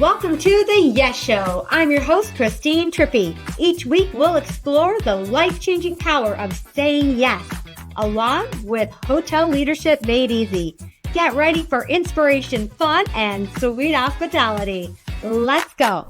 Welcome to the Yes Show. I'm your host, Christine Trippi. Each week, we'll explore the life-changing power of saying yes, along with hotel leadership made easy. Get ready for inspiration, fun, and sweet hospitality. Let's go.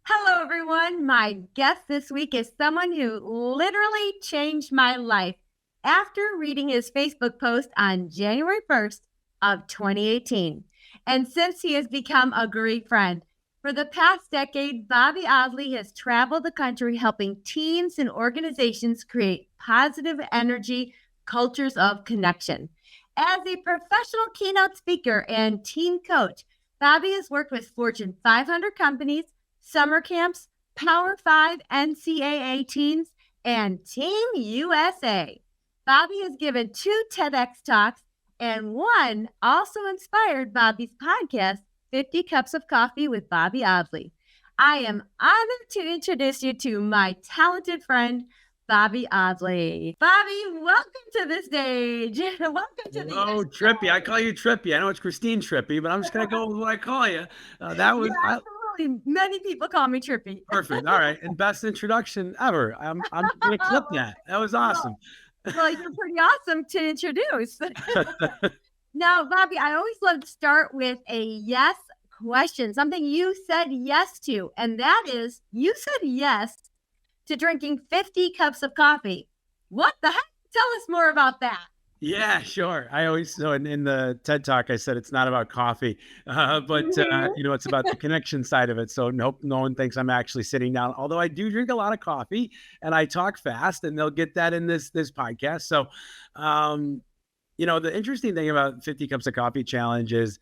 Hello, everyone. My guest this week is someone who literally changed my life after reading his Facebook post on January 1st of 2018. And since he has become a great friend, for the past decade, Bobby Audley has traveled the country helping teams and organizations create positive energy cultures of connection. As a professional keynote speaker and team coach, Bobby has worked with Fortune 500 companies, summer camps, Power 5 NCAA teams, and Team USA. Bobby has given 2 TEDx talks, and one also inspired Bobby's podcast, 50 Cups of Coffee with Bobby Audley. I am honored to introduce you to my talented friend, Bobby Audley. Bobby, welcome to the stage. Welcome to the Oh, Trippi. I call you Trippi. I know it's Christine Trippi, but I'm just going to go with what I call you. Absolutely. Many people call me Trippi. Perfect. All right. And best introduction ever. I'm going to clip that. That was awesome. Well, you're pretty awesome to introduce. Now, Bobby, I always love to start with a yes question, something you said yes to, and that is you said yes to drinking 50 cups of coffee. What the heck? Tell us more about that. Yeah, sure. So in the TED Talk, I said it's not about coffee, but it's about the connection side of it. So no one thinks I'm actually sitting down, although I do drink a lot of coffee and I talk fast, and they'll get that in this podcast. So, the interesting thing about 50 Cups of Coffee Challenge is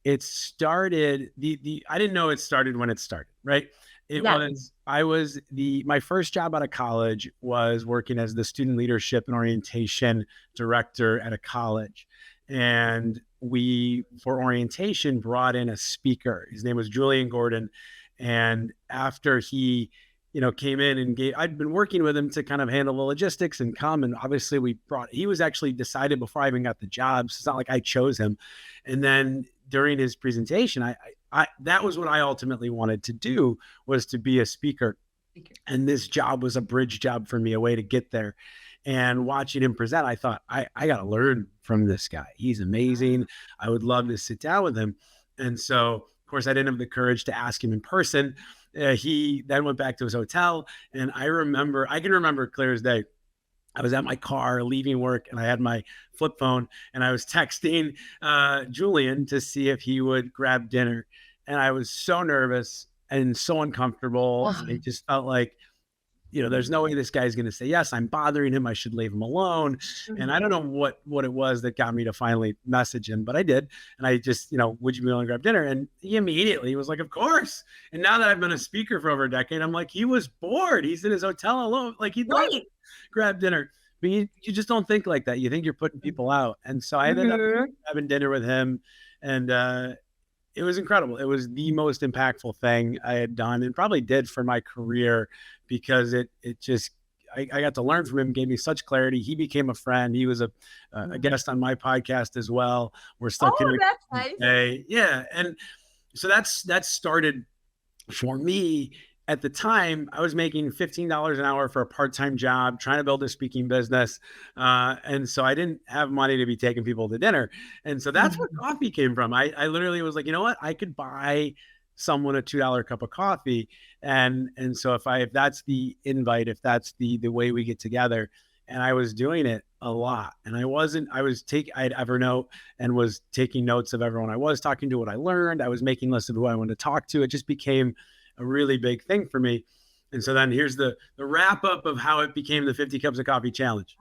it started, I didn't know it started when it started, right? My first job out of college was working as the student leadership and orientation director at a college. And we, for orientation, brought in a speaker. His name was Julian Gordon. And after he, came in and I'd been working with him to kind of handle the logistics and come. And obviously he was actually decided before I even got the job. So it's not like I chose him. And then during his presentation, that was what I ultimately wanted to do, was to be a speaker. And this job was a bridge job for me, a way to get there. And watching him present, I thought, I got to learn from this guy. He's amazing. I would love to sit down with him. And so, of course, I didn't have the courage to ask him in person. He then went back to his hotel. And I can remember clear as day. I was at my car leaving work, and I had my flip phone, and I was texting Julian to see if he would grab dinner. And I was so nervous and so uncomfortable. I just felt like, there's no way this guy's going to say yes. I'm bothering him. I should leave him alone. Mm-hmm. And I don't know what it was that got me to finally message him, but I did. And I just, would you be willing to grab dinner? And he immediately was like, of course. And now that I've been a speaker for over a decade, I'm like, he was bored. He's in his hotel alone. Like he thought grab dinner. But you just don't think like that. You think you're putting people out. And so I ended up having dinner with him, and it was incredible. It was the most impactful thing I had done, and probably did for my career, because I got to learn from him, gave me such clarity. He became a friend. He was a guest on my podcast as well. We're still connected. That's nice. Yeah. And so that started for me. At the time, I was making $15 an hour for a part-time job, trying to build a speaking business. And so I didn't have money to be taking people to dinner. And so that's where coffee came from. I literally was like, you know what? I could buy someone a $2 cup of coffee. And so if that's the invite, if that's the way we get together. And I was doing it a lot. And I had Evernote and was taking notes of everyone I was talking to, what I learned. I was making lists of who I wanted to talk to. It just became a really big thing for me. And so then here's the wrap up of how it became the 50 Cups of Coffee Challenge.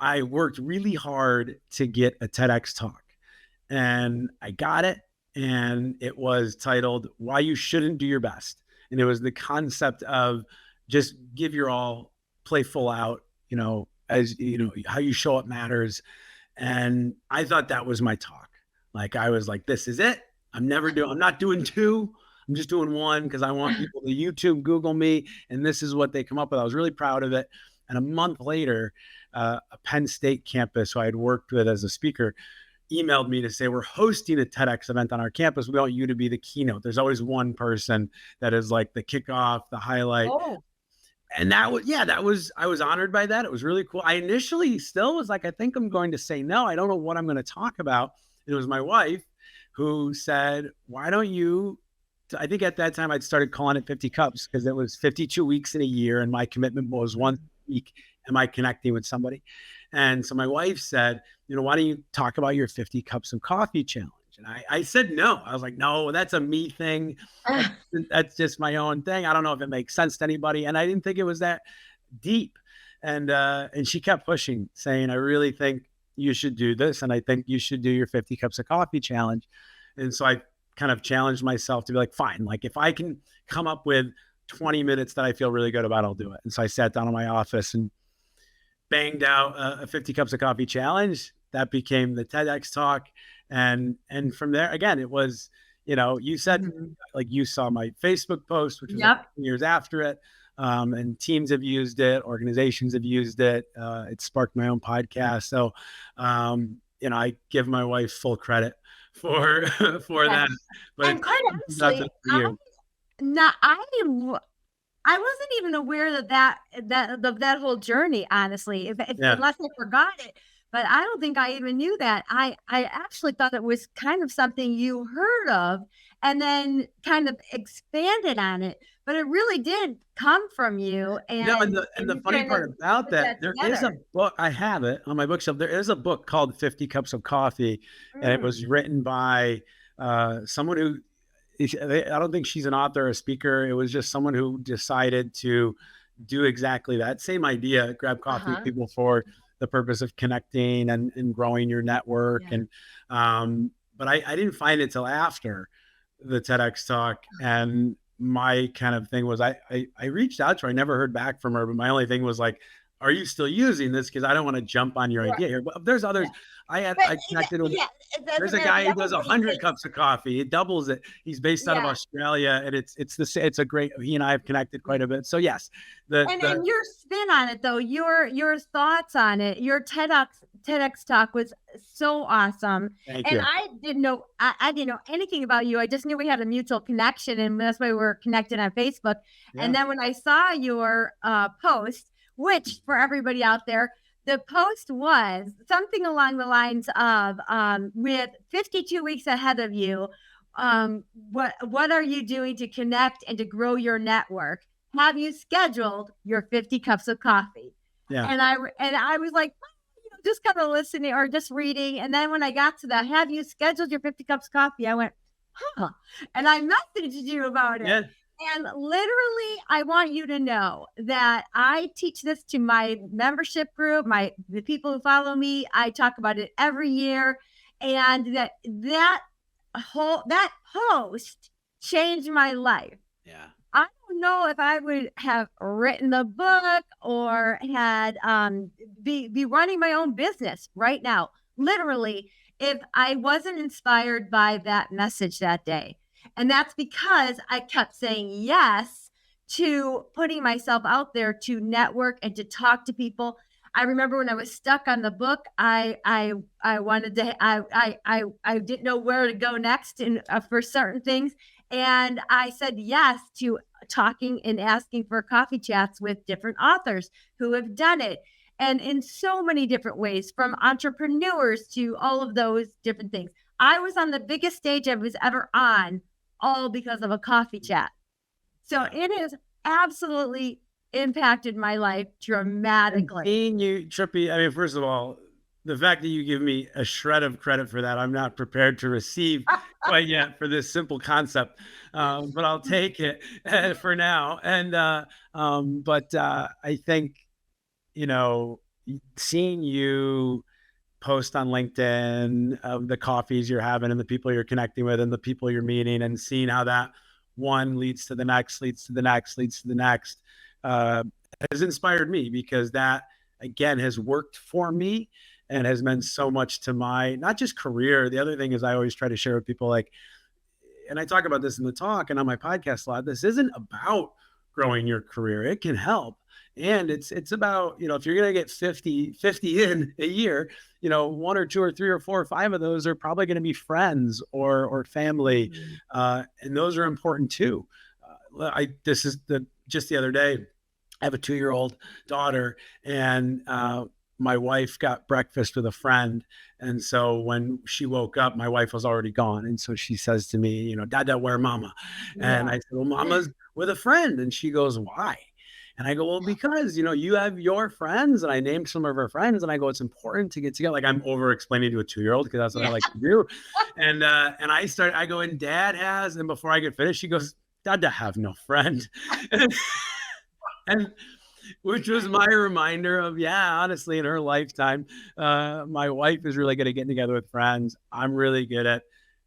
I worked really hard to get a TEDx talk, and I got it. And it was titled Why You Shouldn't Do Your Best. And it was the concept of just give your all, play full out, as how you show up matters. And I thought that was my talk. Like, I was like, this is it. I'm not doing 2. I'm just doing 1 because I want people to YouTube, Google me, and this is what they come up with. I was really proud of it. And a month later, a Penn State campus who I had worked with as a speaker emailed me to say, we're hosting a TEDx event on our campus. We want you to be the keynote. There's always one person that is like the kickoff, the highlight. Oh. And I was honored by that. It was really cool. I initially still was like, I think I'm going to say no. I don't know what I'm going to talk about. It was my wife who said, why don't you, I think at that time I'd started calling it 50 cups because it was 52 weeks in a year. And my commitment was once a week, am I connecting with somebody? And so my wife said, why don't you talk about your 50 cups of coffee challenge? And I said no. I was like, no, that's a me thing. That's just my own thing. I don't know if it makes sense to anybody. And I didn't think it was that deep. And she kept pushing, saying, I really think you should do this. And I think you should do your 50 cups of coffee challenge. And so I kind of challenged myself to be like, fine, like if I can come up with 20 minutes that I feel really good about, I'll do it. And so I sat down in my office and banged out a 50 cups of coffee challenge. That became the TEDx talk. And from there, again, it was, you said, like you saw my Facebook post, which was like years after it. And teams have used it, organizations have used it. It sparked my own podcast. So, I give my wife full credit for that. But and quite honestly, I wasn't even aware that whole journey, honestly, unless I forgot it. But I don't think I even knew that. I actually thought it was kind of something you heard of and then kind of expanded on it. But it really did come from you. And the funny part about that, there is a book, I have it on my bookshelf. There is a book called 50 Cups of Coffee. And it was written by someone who, I don't think she's an author or a speaker. It was just someone who decided to do exactly that same idea, grab coffee with people for the purpose of connecting and growing your network. And, but I didn't find it till after the TEDx talk. And my kind of thing was, I reached out to her. I never heard back from her, but my only thing was like, are you still using this? Because I don't want to jump on your idea here. But there's others. I connected with. There's a guy who does 100 cups of coffee. It doubles it. He's based out of Australia, and it's a great. He and I have connected quite a bit. So yes, and your spin on it though, your thoughts on it, your TEDx talk was so awesome. Thank you. I didn't know anything about you. I just knew we had a mutual connection, and that's why we're connected on Facebook. Yeah. And then when I saw your post, which for everybody out there, the post was something along the lines of, with 52 weeks ahead of you, what are you doing to connect and to grow your network? Have you scheduled your 50 cups of coffee? Yeah. And I was like, just kind of listening or just reading. And then when I got to that, have you scheduled your 50 cups of coffee? I went, huh. And I messaged you about it. Yeah. And literally, I want you to know that I teach this to my membership group, the people who follow me. I talk about it every year, and that post changed my life. Yeah, I don't know if I would have written the book or had be running my own business right now, literally, if I wasn't inspired by that message that day. And that's because I kept saying yes to putting myself out there to network and to talk to people. I remember when I was stuck on the book, I wanted to, I didn't know where to go next for certain things. And I said yes to talking and asking for coffee chats with different authors who have done it. And in so many different ways, from entrepreneurs to all of those different things. I was on the biggest stage I was ever on, all because of a coffee chat. So it has absolutely impacted my life dramatically. Seeing you, Trippi, I mean, first of all, the fact that you give me a shred of credit for that, I'm not prepared to receive quite yet for this simple concept, but I'll take it for now. And but I think, seeing you post on LinkedIn of the coffees you're having and the people you're connecting with and the people you're meeting, and seeing how that one leads to the next, leads to the next, leads to the next, has inspired me, because that, again, has worked for me and has meant so much to my, not just career. The other thing is, I always try to share with people, like, and I talk about this in the talk and on my podcast a lot, this isn't about growing your career. It can help. And it's about, if you're going to get 50 in a year, one or two or three or four or five of those are probably going to be friends or family. And those are important too. Just the other day, I have a 2-year-old daughter, and my wife got breakfast with a friend. And so when she woke up, my wife was already gone. And so she says to me, Dada, where mama? And I said, well, mama's with a friend. And she goes, why? And I go, well, because, you have your friends. And I named some of her friends. And I go, it's important to get together. Like, I'm over explaining to a 2-year-old because that's what I like to do. And I go, and dad has. And before I get finished, she goes, Dada have no friend. And which was my reminder of, honestly, in her lifetime, my wife is really good at getting together with friends. I'm really good at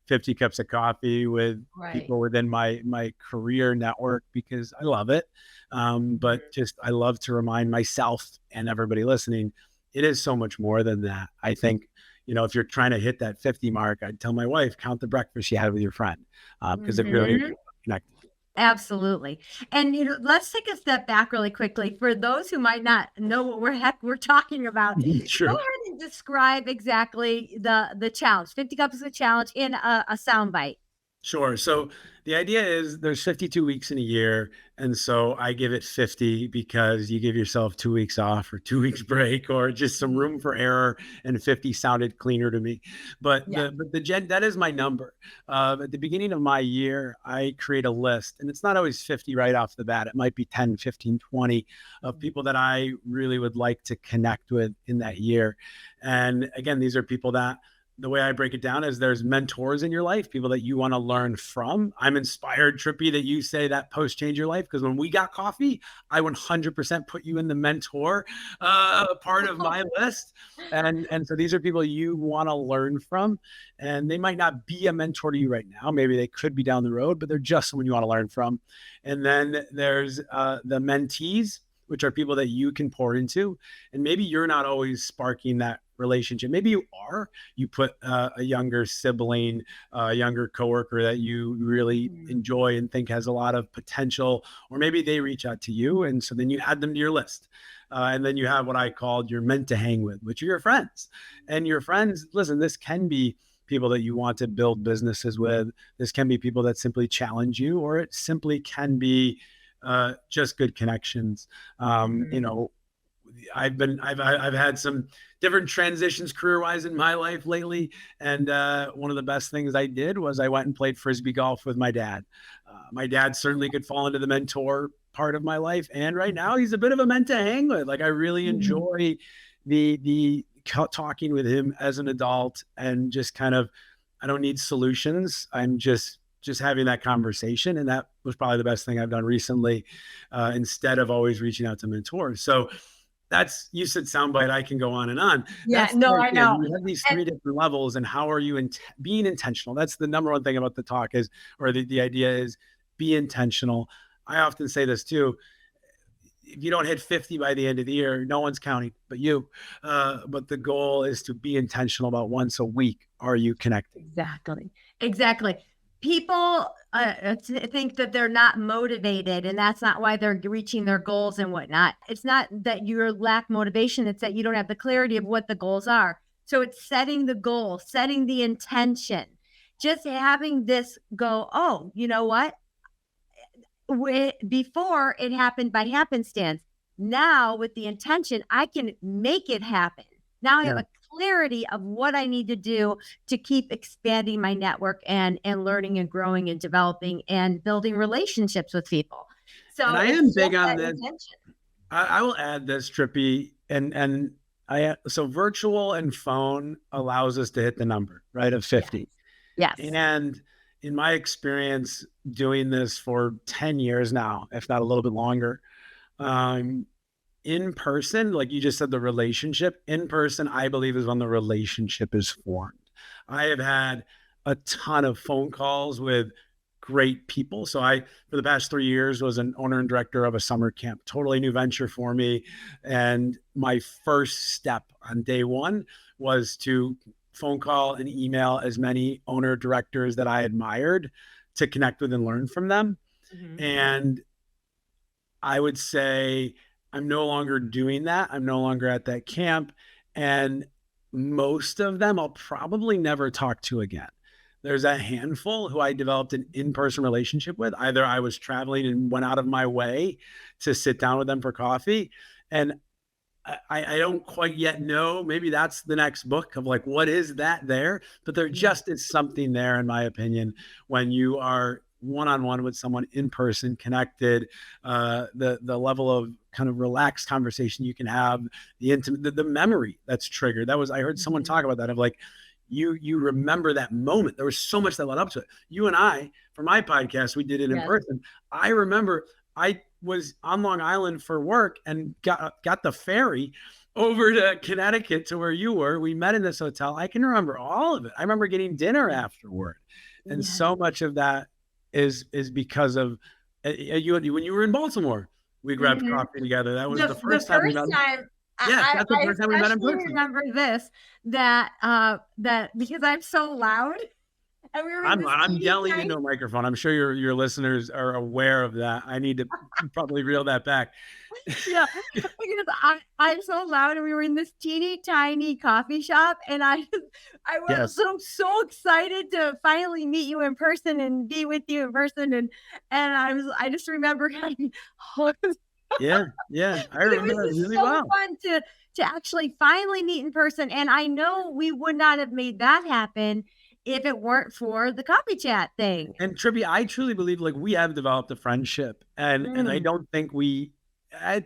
50 cups of coffee with people within my career network because I love it. But just, I love to remind myself and everybody listening, it is so much more than that. I think, if you're trying to hit that 50 mark, I'd tell my wife, count the breakfast you had with your friend, because it really connects. Absolutely. And let's take a step back really quickly for those who might not know what we're talking about. Sure. Go ahead and describe exactly the challenge, 50 cups of challenge in a soundbite. Sure. So the idea is there's 52 weeks in a year. And so I give it 50 because you give yourself 2 weeks off or 2 weeks break or just some room for error, and 50 sounded cleaner to me. But that is my number. At the beginning of my year, I create a list, and it's not always 50 right off the bat. It might be 10, 15, 20 of people that I really would like to connect with in that year. And again, these are people that, the way I break it down is there's mentors in your life, people that you want to learn from. I'm inspired, Trippi, that you say that post changed your life, because when we got coffee, I 100% put you in the mentor part of my list. And so these are people you want to learn from, and they might not be a mentor to you right now. Maybe they could be down the road, but they're just someone you want to learn from. And then there's the mentees, which are people that you can pour into. And maybe you're not always sparking that relationship. Maybe you are. You put a younger sibling, a younger coworker that you really enjoy and think has a lot of potential, or maybe they reach out to you, and so then you add them to your list. And then you have what I called you're meant to hang with, which are your friends. And your friends, listen, this can be people that you want to build businesses with. This can be people that simply challenge you, or it simply can be just good connections. I've had some different transitions career-wise in my life lately. And one of the best things I did was I went and played Frisbee golf with my dad. My dad certainly could fall into the mentor part of my life. And right now he's a bit of a mentor to hang with. Like, I really enjoy the talking with him as an adult, and just kind of, I don't need solutions. I'm just having that conversation. And that was probably the best thing I've done recently, instead of always reaching out to mentors. So you said soundbite. I can go on and on. I know. You have these 3 different levels, and how are you being intentional? That's the number one thing about the talk the idea is be intentional. I often say this too. If you don't hit 50 by the end of the year, no one's counting but you. But the goal is to be intentional about once a week. Are you connecting? Exactly. People think that they're not motivated, and that's not why they're reaching their goals and whatnot. It's not that you lack motivation. It's that you don't have the clarity of what the goals are. So it's setting the goal, setting the intention, just having this go, oh, you know what? Before it happened by happenstance. Now with the intention, I can make it happen. Now I have a clarity of what I need to do to keep expanding my network and learning and growing and developing and building relationships with people. So I am big on this. I will add this, Trippi, so virtual and phone allows us to hit the number, right, of 50. Yes. And in my experience doing this for 10 years now, if not a little bit longer, in person, like you just said, the relationship in person, I believe, is when the relationship is formed. I have had a ton of phone calls with great people. So for the past 3 years, was an owner and director of a summer camp, totally new venture for me. And my first step on day one was to phone call and email as many owner directors that I admired to connect with and learn from them. And I would say I'm no longer doing that. I'm no longer at that camp. And most of them I'll probably never talk to again. There's a handful who I developed an in-person relationship with. Either I was traveling and went out of my way to sit down with them for coffee. And I don't quite yet know. Maybe that's the next book of like, what is that there? But there just is something there, in my opinion, when you are one-on-one with someone in person, connected, the level of kind of relaxed conversation you can have, the intimate, the memory that's triggered. That was, I heard someone talk about that of like, you remember that moment. There was so much that led up to it. You and I, for my podcast, we did it in person. I remember I was on Long Island for work and got the ferry over to Connecticut to where you were. We met in this hotel. I can remember all of it. I remember getting dinner afterward. And so much of that is because of you when you were in Baltimore. We grabbed coffee together. That was the first time we met. Yeah, that's the first time we met in person. I remember this, that because I'm so loud. And we were I'm yelling into a microphone. I'm sure your listeners are aware of that. I need to probably reel that back. Yeah, because I'm so loud, and we were in this teeny tiny coffee shop, and I was so excited to finally meet you in person and be with you in person, and I just remember having yeah, I remember it really well. Fun to actually finally meet in person, and I know we would not have made that happen if it weren't for the coffee chat thing. And Trippi, I truly believe like we have developed a friendship, and I don't think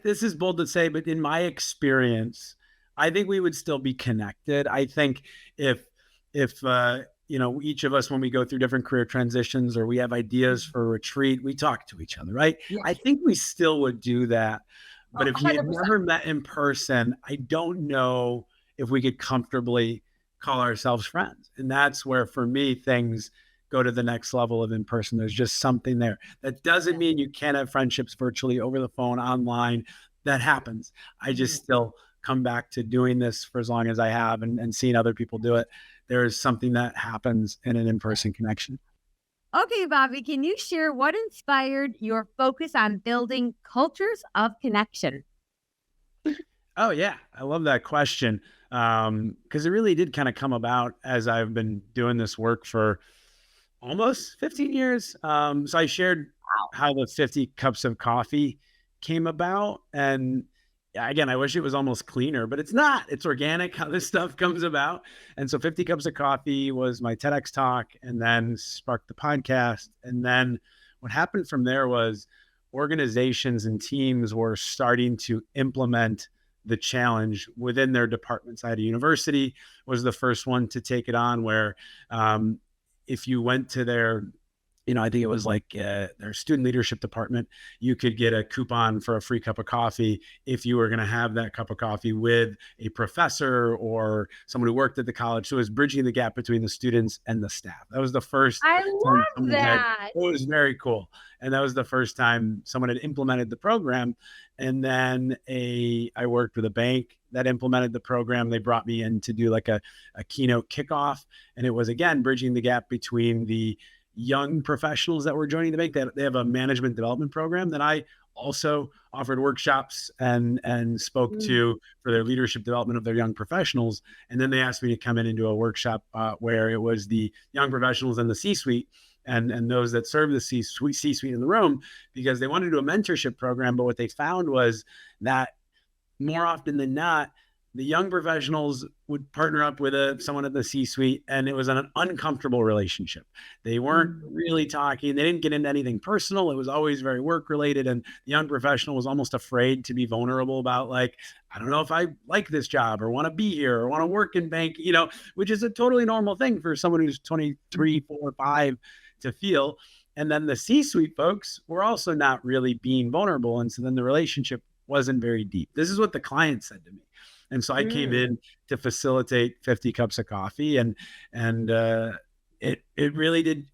this is bold to say, but in my experience, I think we would still be connected. I think if each of us, when we go through different career transitions or we have ideas for a retreat, we talk to each other, right? Yes. I think we still would do that. But if we had never met in person, I don't know if we could comfortably call ourselves friends. And that's where, for me, things go to the next level of in person. There's just something there. That doesn't mean you can't have friendships virtually, over the phone, online. That happens. I just still come back to doing this for as long as I have, and seeing other people do it. There is something that happens in an in-person connection. Okay, Bobby, can you share what inspired your focus on building cultures of connection? Oh, yeah. I love that question. Because it really did kind of come about as I've been doing this work for almost 15 years. So I shared how the 50 cups of coffee came about. And again, I wish it was almost cleaner, but it's not. It's organic how this stuff comes about. And so 50 cups of coffee was my TEDx talk, and then sparked the podcast. And then what happened from there was organizations and teams were starting to implement the challenge within their departments. I had a university was the first one to take it on, where if you went to their, I think it was like their student leadership department, you could get a coupon for a free cup of coffee if you were going to have that cup of coffee with a professor or someone who worked at the college. So it was bridging the gap between the students and the staff. That was the first. I love that. It was very cool. And that was the first time someone had implemented the program. And then I worked with a bank that implemented the program. They brought me in to do like a keynote kickoff. And it was, again, bridging the gap between the young professionals that were joining the bank. They have a management development program that I also offered workshops and spoke to for their leadership development of their young professionals. And then they asked me to come in and do a workshop where it was the young professionals and the C-suite and those that serve the C-suite in the room, because they wanted to do a mentorship program. But what they found was that more often than not, the young professionals would partner up with someone at the C-suite, and it was an uncomfortable relationship. They weren't really talking. They didn't get into anything personal. It was always very work related. And the young professional was almost afraid to be vulnerable about, like, I don't know if I like this job or want to be here or want to work in bank, which is a totally normal thing for someone who's 23, 4, 5 to feel. And then the C-suite folks were also not really being vulnerable. And so then the relationship wasn't very deep. This is what the client said to me. And so I came in to facilitate 50 cups of coffee, and it really did.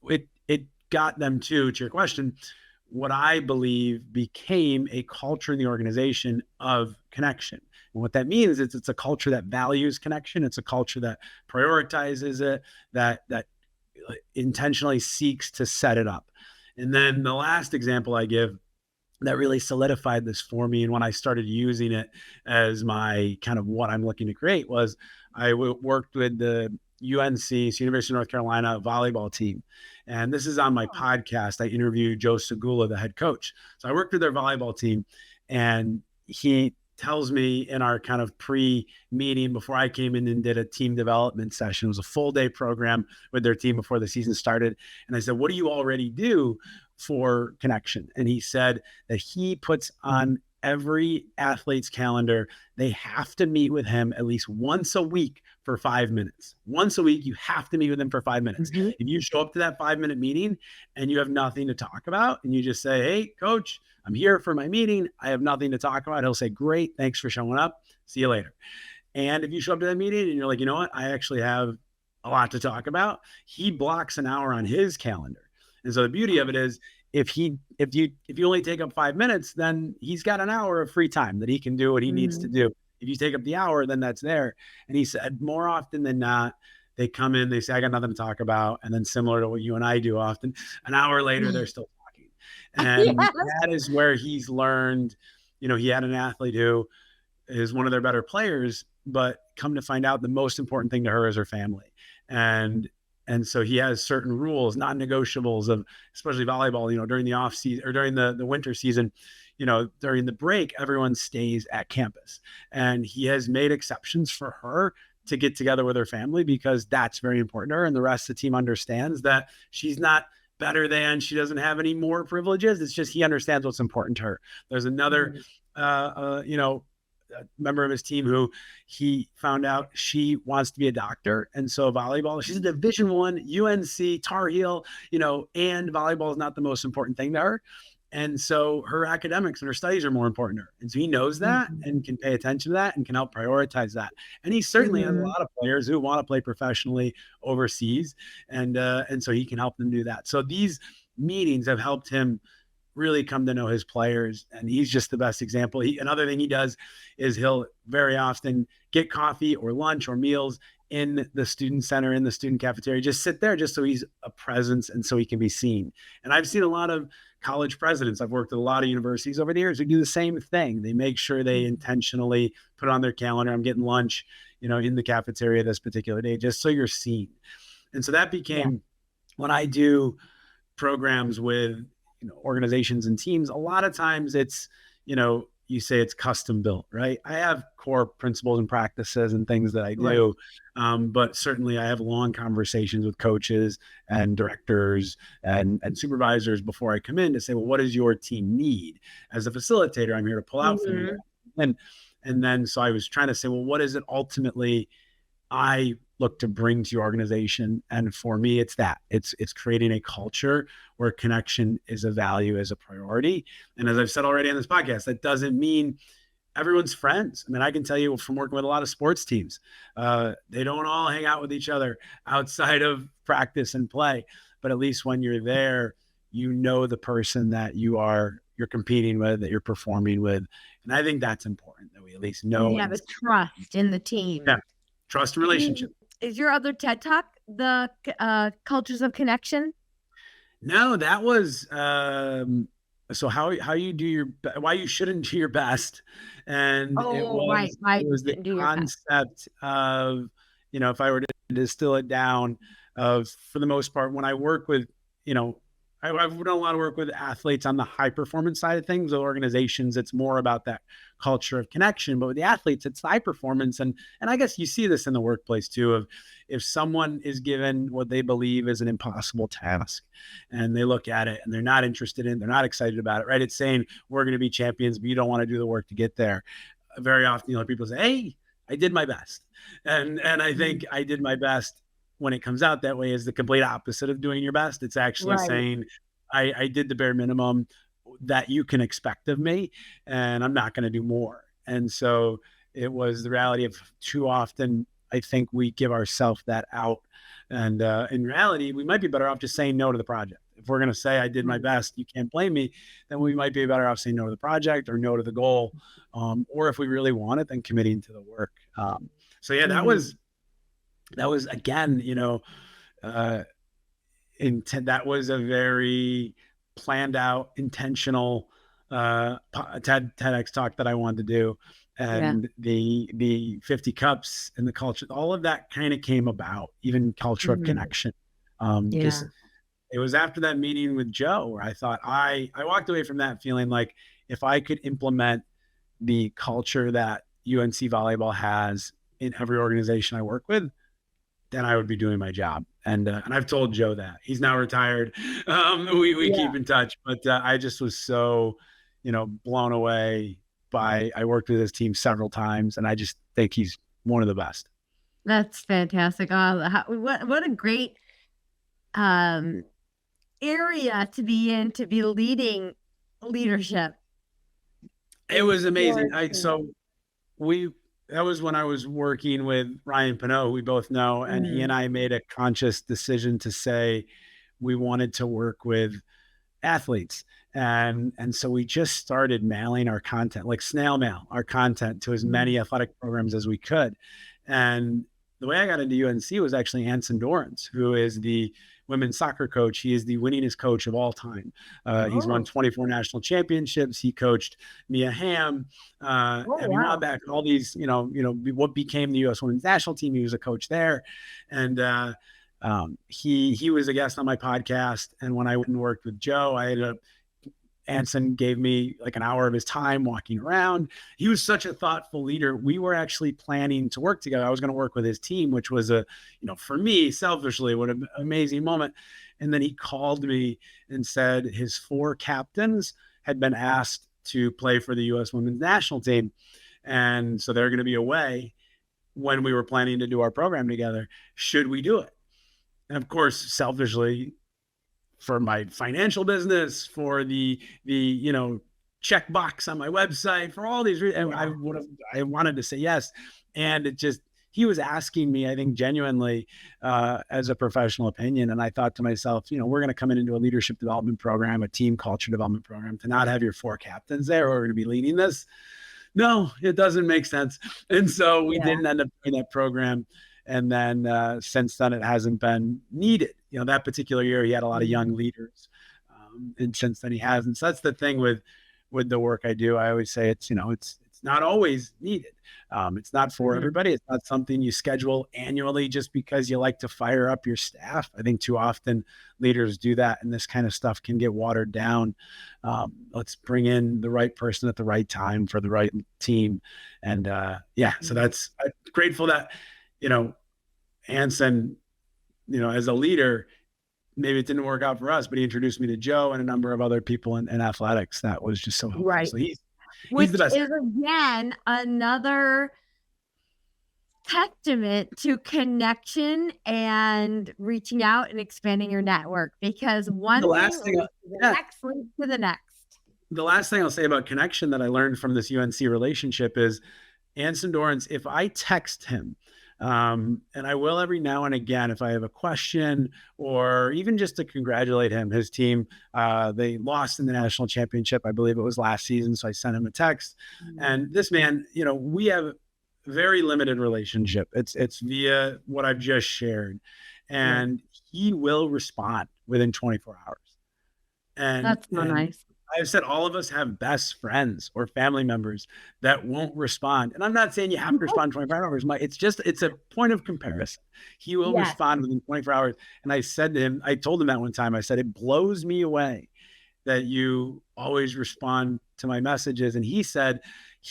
It got them to your question, what I believe became a culture in the organization of connection. And what that means is it's a culture that values connection. It's a culture that prioritizes it, that intentionally seeks to set it up. And then the last example I give that really solidified this for me. And when I started using it as my kind of what I'm looking to create was worked with the UNC, so University of North Carolina volleyball team. And this is on my podcast. I interviewed Joe Segula, the head coach. So I worked with their volleyball team, and he tells me in our kind of pre-meeting before I came in and did a team development session. It was a full day program with their team before the season started. And I said, what do you already do for connection? And he said that he puts on every athlete's calendar, they have to meet with him at least once a week for 5 minutes. Once a week, you have to meet with him for 5 minutes. If you show up to that 5-minute meeting and you have nothing to talk about, and you just say, hey, coach, I'm here for my meeting, I have nothing to talk about, he'll say, great, thanks for showing up. See you later. And if you show up to that meeting and you're like, you know what, I actually have a lot to talk about, he blocks an hour on his calendar. And so the beauty of it is, if you only take up 5 minutes, then he's got an hour of free time that he can do what he needs to do. If you take up the hour, then that's there. And he said more often than not, they come in, they say, I got nothing to talk about. And then similar to what you and I do often, an hour later, they're still talking. And that is where he's learned, he had an athlete who is one of their better players, but come to find out the most important thing to her is her family. And so he has certain rules, non-negotiables of, especially volleyball, during the off season or during the winter season, during the break, everyone stays at campus, and he has made exceptions for her to get together with her family because that's very important to her. And the rest of the team understands that she's not better than, she doesn't have any more privileges. It's just, he understands what's important to her. There's another, member of his team who he found out she wants to be a doctor. And so volleyball, she's a Division I, UNC, Tar Heel, and volleyball is not the most important thing to her. And so her academics and her studies are more important to her. And so he knows that and can pay attention to that and can help prioritize that. And he certainly has a lot of players who want to play professionally overseas. And so he can help them do that. So these meetings have helped him really come to know his players, and he's just the best example. Another thing he does is he'll very often get coffee or lunch or meals in the student center, in the student cafeteria, just sit there just so he's a presence and so he can be seen. And I've seen a lot of college presidents, I've worked with a lot of universities over the years who do the same thing. They make sure they intentionally put on their calendar, I'm getting lunch, in the cafeteria this particular day, just so you're seen. And so that became, when I do programs with organizations and teams, a lot of times it's, you say it's custom built, right? I have core principles and practices and things that I do, but certainly I have long conversations with coaches and directors and supervisors before I come in to say, well, what does your team need? As a facilitator, I'm here to pull out from you. And then, so I was trying to say, well, what is it ultimately I look to bring to your organization? And for me, it's that it's creating a culture where connection is a value, as a priority. And as I've said already on this podcast, that doesn't mean everyone's friends. I mean, I can tell you from working with a lot of sports teams, they don't all hang out with each other outside of practice and play, but at least when you're there, the person that you're competing with, that you're performing with. And I think that's important, that we at least know. You have a trust in the team. Yeah. Trust and relationship. Is your other TED Talk the cultures of connection? No, that was so how you do why you shouldn't do your best. And it was the concept of, if I were to distill it down, for the most part, when I work with, I've done a lot of work with athletes on the high performance side of things. With organizations, it's more about that culture of connection. But with the athletes, it's high performance. And I guess you see this in the workplace too, of if someone is given what they believe is an impossible task and they look at it and they're not interested in, they're not excited about it, right? It's saying we're going to be champions, but you don't want to do the work to get there. Very often, people say, hey, I did my best. And I think I did my best, when it comes out that way, is the complete opposite of doing your best. It's actually saying, I did the bare minimum that you can expect of me, and I'm not going to do more. And so it was the reality of, too often, I think we give ourselves that out. And in reality, we might be better off just saying no to the project. If we're going to say I did my best, you can't blame me, then we might be better off saying no to the project or no to the goal. Or if we really want it, then committing to the work. So yeah, that was again, that was a very planned out, intentional TEDx talk that I wanted to do, and the 50 cups and the culture, all of that kind of came about, even culture of connection. Just it was after that meeting with Joe where I thought I walked away from that feeling like if I could implement the culture that UNC volleyball has in every organization I work with, then I would be doing my job. And I've told Joe that. He's now retired. We keep in touch, but I just was so, blown away by. I worked with his team several times, and I just think he's one of the best. That's fantastic. What a great area to be in, to be leading leadership. It was amazing. That was when I was working with Ryan Pinot, who we both know, and he and I made a conscious decision to say we wanted to work with athletes. And so we just started mailing our content, like snail mail our content to as many athletic programs as we could. And the way I got into UNC was actually Anson Dorrance, who is the women's soccer coach. He is the winningest coach of all time. He's won 24 national championships. He coached Mia Hamm, Abby Wambach, all these, what became the U.S. women's national team. He was a coach there. And he was a guest on my podcast. And when I went and worked with Joe, Anson gave me like an hour of his time walking around. He was such a thoughtful leader. We were actually planning to work together. I was going to work with his team, which was for me, selfishly, what an amazing moment. And then he called me and said his 4 captains had been asked to play for the U.S. women's national team. And so they're going to be away when we were planning to do our program together. Should we do it? And of course, selfishly, for my financial business, for the checkbox on my website, for all these reasons, I wanted to say yes. And he was asking me, I think genuinely, as a professional opinion. And I thought to myself, we're going to come into a leadership development program, a team culture development program, to not have your 4 captains there who are going to be leading this. No, it doesn't make sense. And so we didn't end up doing that program. And then since then, it hasn't been needed. That particular year, he had a lot of young leaders. And since then, he hasn't. So that's the thing with the work I do. I always say it's not always needed. It's not for everybody. It's not something you schedule annually just because you like to fire up your staff. I think too often leaders do that, and this kind of stuff can get watered down. Let's bring in the right person at the right time for the right team. And so I'm grateful that, Anson, as a leader, maybe it didn't work out for us, but he introduced me to Joe and a number of other people in athletics. That was just so helpful. Right. So he's Which the best. Is again another testament to connection and reaching out and expanding your network, because one thing leads to the next. The last thing I'll say about connection that I learned from this UNC relationship is Anson Dorrance, if I text him, and I will every now and again, if I have a question or even just to congratulate him, his team, they lost in the national championship. I believe it was last season. So I sent him a text. And this man, we have very limited relationship. It's via what I've just shared, and he will respond within 24 hours. And that's so nice. I've said all of us have best friends or family members that won't respond. And I'm not saying you have to respond 24 hours. It's a point of comparison. He will respond within 24 hours. And I said to him, I told him that one time, I said, it blows me away that you always respond to my messages. And he said,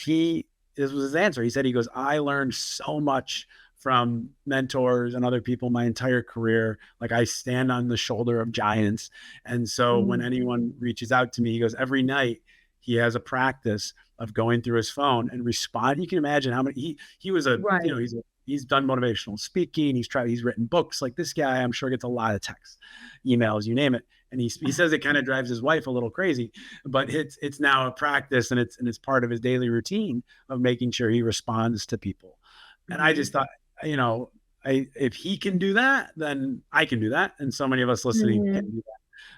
this was his answer. He goes, I learned so much from mentors and other people my entire career. Like, I stand on the shoulder of giants. And so when anyone reaches out to me, he goes, every night he has a practice of going through his phone and respond. You can imagine how many he was he's done motivational speaking. He's written books. Like, this guy, I'm sure, gets a lot of texts, emails, you name it. And he says it kind of drives his wife a little crazy, but it's now a practice, and it's part of his daily routine of making sure he responds to people. And I just thought, if he can do that, then I can do that. And so many of us listening can do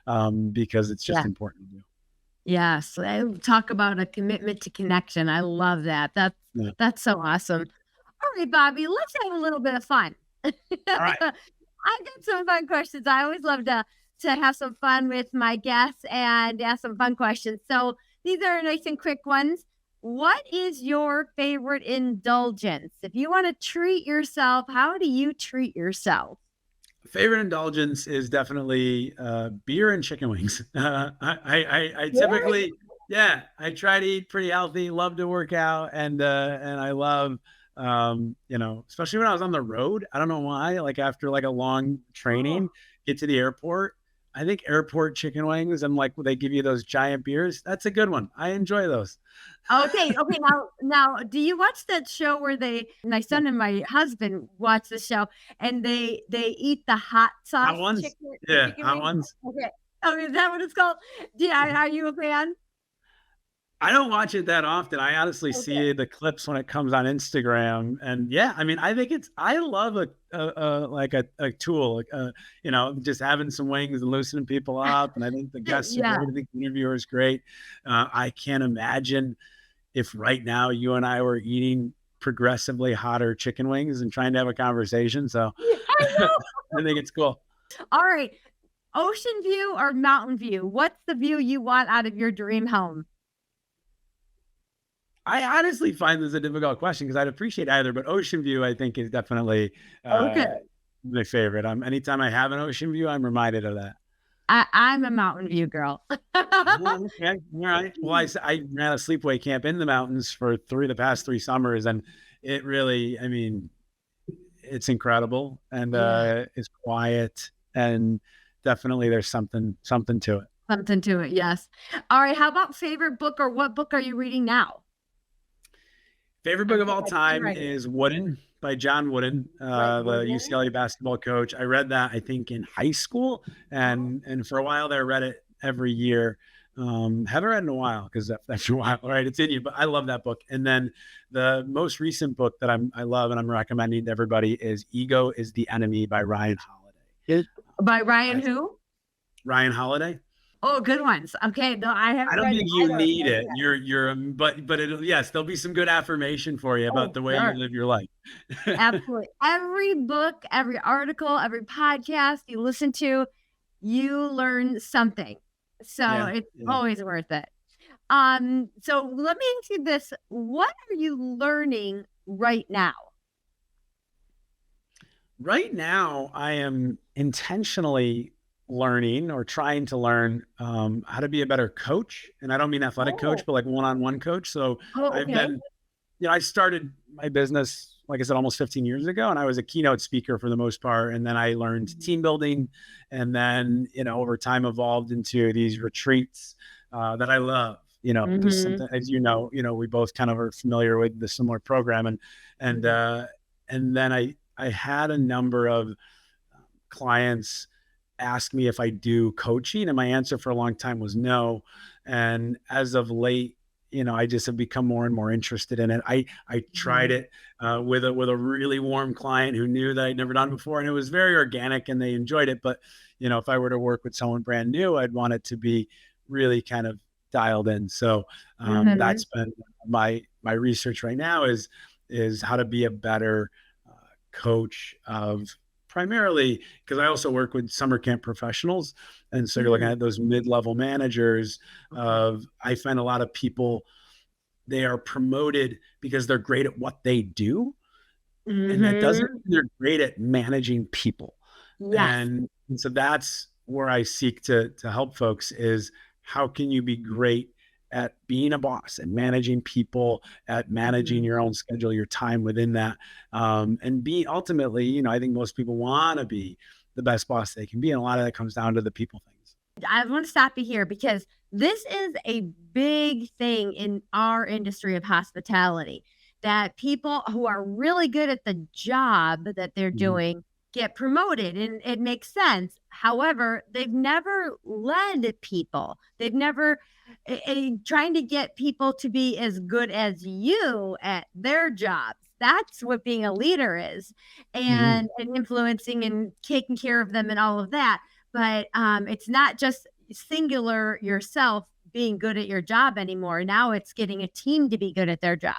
that, because it's just important to do. Yes. I talk about a commitment to connection. I love that. That's so awesome. All right, Bobby, let's have a little bit of fun. All right. I've got some fun questions. I always love to have some fun with my guests and ask some fun questions. So These are nice and quick ones. What is your favorite indulgence? If you want to treat yourself, how do you treat yourself? Favorite indulgence is definitely beer and chicken wings. I Really? typically, yeah, I try to eat pretty healthy. Love to work out, and I love, especially when I was on the road. I don't know why. Like after like a long Oh. training, get to the airport. I think airport chicken wings and like they give you those giant beers. That's a good one. I enjoy those. Okay, okay. Now, do you watch that show where my son and my husband watch the show and they eat the hot Hot sauce ones, yeah, chicken hot wings? ones. Okay, okay. Is that what it's called? Yeah, are you a fan? I don't watch it that often. I honestly Okay. see the clips when it comes on Instagram, and yeah, I mean, I think it's. I love a tool, just having some wings and loosening people up. And I think the guests are Yeah. great. I think the interviewer is great. I can't imagine if right now you and I were eating progressively hotter chicken wings and trying to have a conversation. So I I think it's cool. know. All right. Ocean view or mountain view? What's the view you want out of your dream home? I honestly find this a difficult question because I'd appreciate either, but ocean view I think is definitely Okay. uh, my favorite. Anytime I have an ocean view, I'm reminded of that. I'm a mountain view girl. Oh, okay, all right. Well, I ran a sleepaway camp in the mountains for the past 3 summers, and it really, I mean, it's incredible and Yeah. it's quiet and definitely there's something to it. Something to it, yes. All right, how about favorite book or what book are you reading now? Favorite I book of feel all like I'm time ready. is Wooden by John Wooden, Right, the Woodman. UCLA basketball coach. I read that I think in high school, Oh, and for a while there, I read it every year. Haven't read it in a while because that's a while, right? It's in you, but I love that book. And then the most recent book that I love and I'm recommending to everybody is "Ego Is the Enemy" by Ryan Holiday. by Ryan That's who? Ryan Holiday. Oh, good ones. Okay, no, I I haven't don't read think you either of need those it. yet. But it'll, yes, there'll be some good affirmation for you about Oh, the way you sure. live your life. Absolutely. Every book, every article, every podcast you listen to, you learn something. So Yeah, it's yeah. always worth it. So let me ask you this. What are you learning right now? Right now, I am intentionally learning or trying to learn how to be a better coach. And I don't mean athletic coach, Oh, but like one-on-one coach. So oh, I've okay. been, I started my business, like I said, almost 15 years ago, and I was a keynote speaker for the most part. And then I learned team building, and then, over time evolved into these retreats that I love. Just Mm-hmm. something, as we both kind of are familiar with the similar program, and Mm-hmm. uh, and then I had a number of clients ask me if I do coaching, and my answer for a long time was no. And as of late, I just have become more and more interested in it. I tried Mm-hmm. it with a really warm client who knew that I'd never done before, and it was very organic, and they enjoyed it. But if I were to work with someone brand new, I'd want it to be really kind of dialed in. So Mm-hmm. that's been my research right now is how to be a better coach of primarily because I also work with summer camp professionals. And so you're looking Mm-hmm. at those mid-level managers Okay. of I find a lot of people they are promoted because they're great at what they do. And that doesn't Mm-hmm. mean they're great at managing people. Yes. And so that's where I seek to help folks is how can you be great at being a boss and managing people, at managing Mm-hmm. your own schedule, your time within that, and be ultimately, I think most people want to be the best boss they can be, and a lot of that comes down to the people things. I want to stop you here because this is a big thing in our industry of hospitality that people who are really good at the job that they're Mhm. doing get promoted and it makes sense. However, they've never led people. They've never trying to get people to be as good as you at their jobs. That's what being a leader is, Mhm. and influencing and taking care of them and all of that, but it's not just singular yourself being good at your job anymore. Now it's getting a team to be good at their job.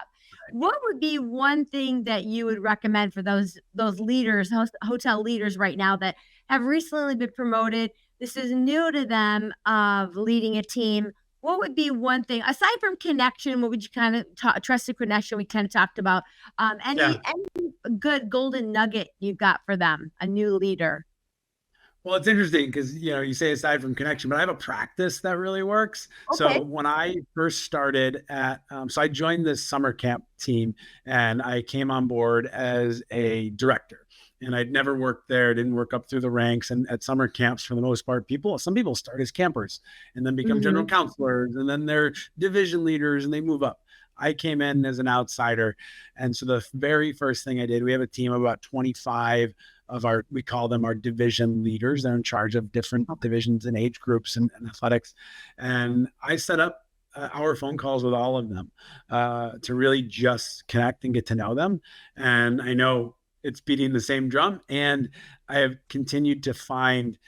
What would be one thing that you would recommend for those leaders, hotel leaders right now that have recently been promoted? This is new to them of leading a team. what would be one thing aside from connection? What would you kind of trusted connection? We kind of talked about Yeah. any good golden nugget you've got for them, a new leader. Well, it's interesting because you say aside from connection, but I have a practice that really works. So Okay. when I first started so I joined this summer camp team, and I came on board as a director. And I'd never worked there, didn't work up through the ranks. And at summer camps, for the most part, some people start as campers and then become general Hmm. counselors, and then they're division leaders and they move up. I came in as an outsider. And so the very first thing I did, we have a team of about 25 we call them our division leaders. They're in charge of different divisions and age groups and athletics. And I set up hour phone calls with all of them to really just connect and get to know them. And I know it's beating the same drum. And I have continued to find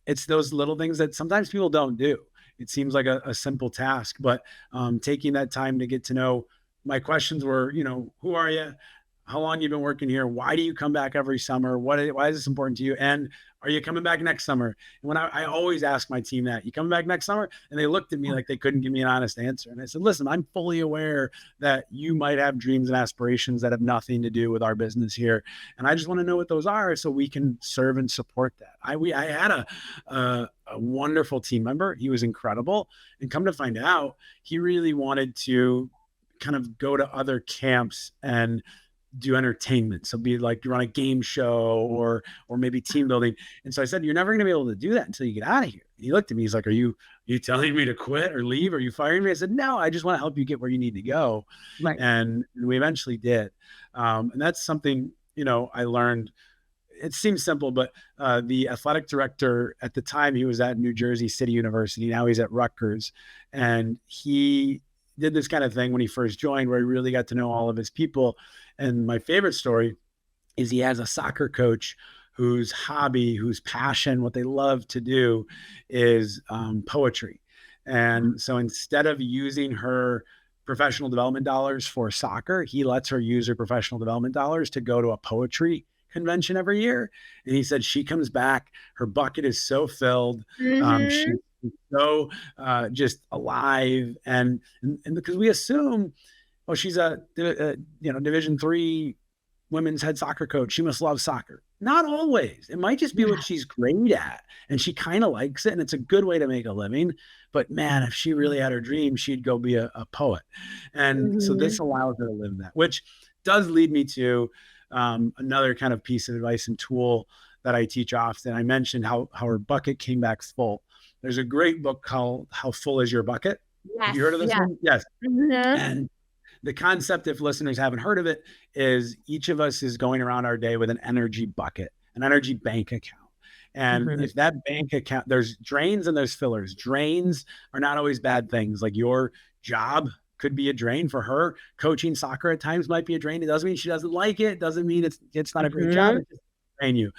it's those little things that sometimes people don't do. It seems like a simple task, but taking that time to get to know. My questions were, who are you? How long you've been working here? Why do you come back every summer? Why is this important to you? And are you coming back next summer? And when I always ask my team that, you coming back next summer? And they looked at me like they couldn't give me an honest answer. And I said, listen, I'm fully aware that you might have dreams and aspirations that have nothing to do with our business here. And I just want to know what those are so we can serve and support that. I had a wonderful team member. He was incredible. And come to find out, he really wanted to kind of go to other camps and do entertainment. So be like run a game show or maybe team building. And so I said, you're never going to be able to do that until you get out of here. And he looked at me. He's like, are you telling me to quit or leave? Are you firing me? I said, no, I just want to help you get where you need to go. Right. And we eventually did. And that's something, I learned. It seems simple, but the athletic director at the time, he was at New Jersey City University. Now he's at Rutgers. And he did this kind of thing when he first joined where he really got to know all of his people. And my favorite story is he has a soccer coach whose hobby, whose passion, what they love to do is poetry. And so instead of using her professional development dollars for soccer, he lets her use her professional development dollars to go to a poetry convention every year. And he said she comes back, her bucket is so filled. Hmm. She's so just alive. And because we assume, oh, she's a Division III women's head soccer coach, she must love soccer. Not always. It might just be what she's great at, and she kind of likes it, and it's a good way to make a living. But man, if she really had her dream, she'd go be a poet. And so this Hmm. allows her to live that, which does lead me to another kind of piece of advice and tool that I teach often. I mentioned how her bucket came back full. There's a great book called How Full Is Your Bucket? Have Yes. you heard of this Yes. one? Yes. Hmm. And the concept, if listeners haven't heard of it, is each of us is going around our day with an energy bucket, an energy bank account. And Hmm. if that bank account, there's drains and there's fillers. Drains are not always bad things. Like your job could be a drain for her. Coaching soccer at times might be a drain. It doesn't mean she doesn't like it. It doesn't mean it's not a great job. Hmm. It just drain you.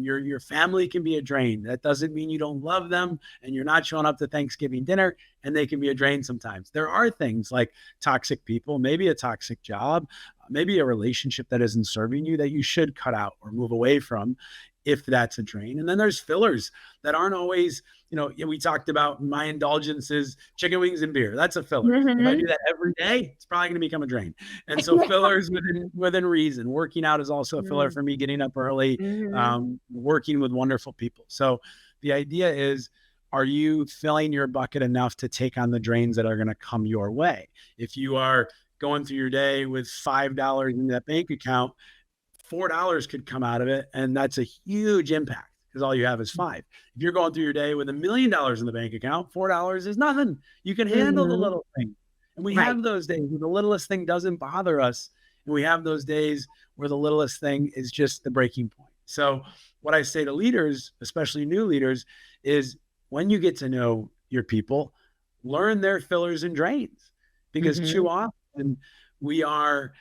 Your family can be a drain. That doesn't mean you don't love them and you're not showing up to Thanksgiving dinner, and they can be a drain sometimes. There are things like toxic people, maybe a toxic job, maybe a relationship that isn't serving you that you should cut out or move away from if that's a drain. And then there's fillers that aren't always, we talked about my indulgences, chicken wings and beer. That's a filler. If I do Hmm. that every day, it's probably going to become a drain. And so fillers within reason. Working out is also a filler for me, getting up early, Hmm. working with wonderful people. So the idea is, are you filling your bucket enough to take on the drains that are going to come your way? If you are going through your day with $5 in that bank account, $4 could come out of it, and that's a huge impact because all you have is five. If you're going through your day with $1 million in the bank account, $4 is nothing. You can handle the Hmm. little thing. And we Right. have those days where the littlest thing doesn't bother us. And we have those days where the littlest thing is just the breaking point. So what I say to leaders, especially new leaders, is when you get to know your people, learn their fillers and drains, because too Hmm. often we are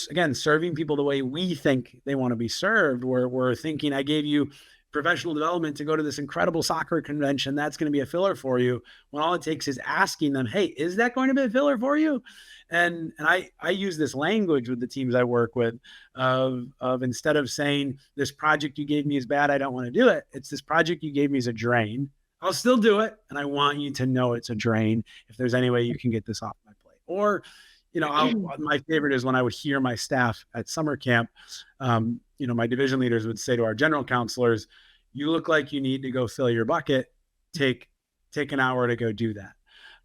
again, serving people the way we think they want to be served. We're thinking, I gave you professional development to go to this incredible soccer convention. That's going to be a filler for you. When all it takes is asking them, hey, is that going to be a filler for you? And I use this language with the teams I work with of instead of saying this project you gave me is bad, I don't want to do it. It's this project you gave me is a drain. I'll still do it. And I want you to know it's a drain. If there's any way you can get this off my plate. Or, my favorite is when I would hear my staff at summer camp, my division leaders would say to our general counselors, you look like you need to go fill your bucket. Take an hour to go do that.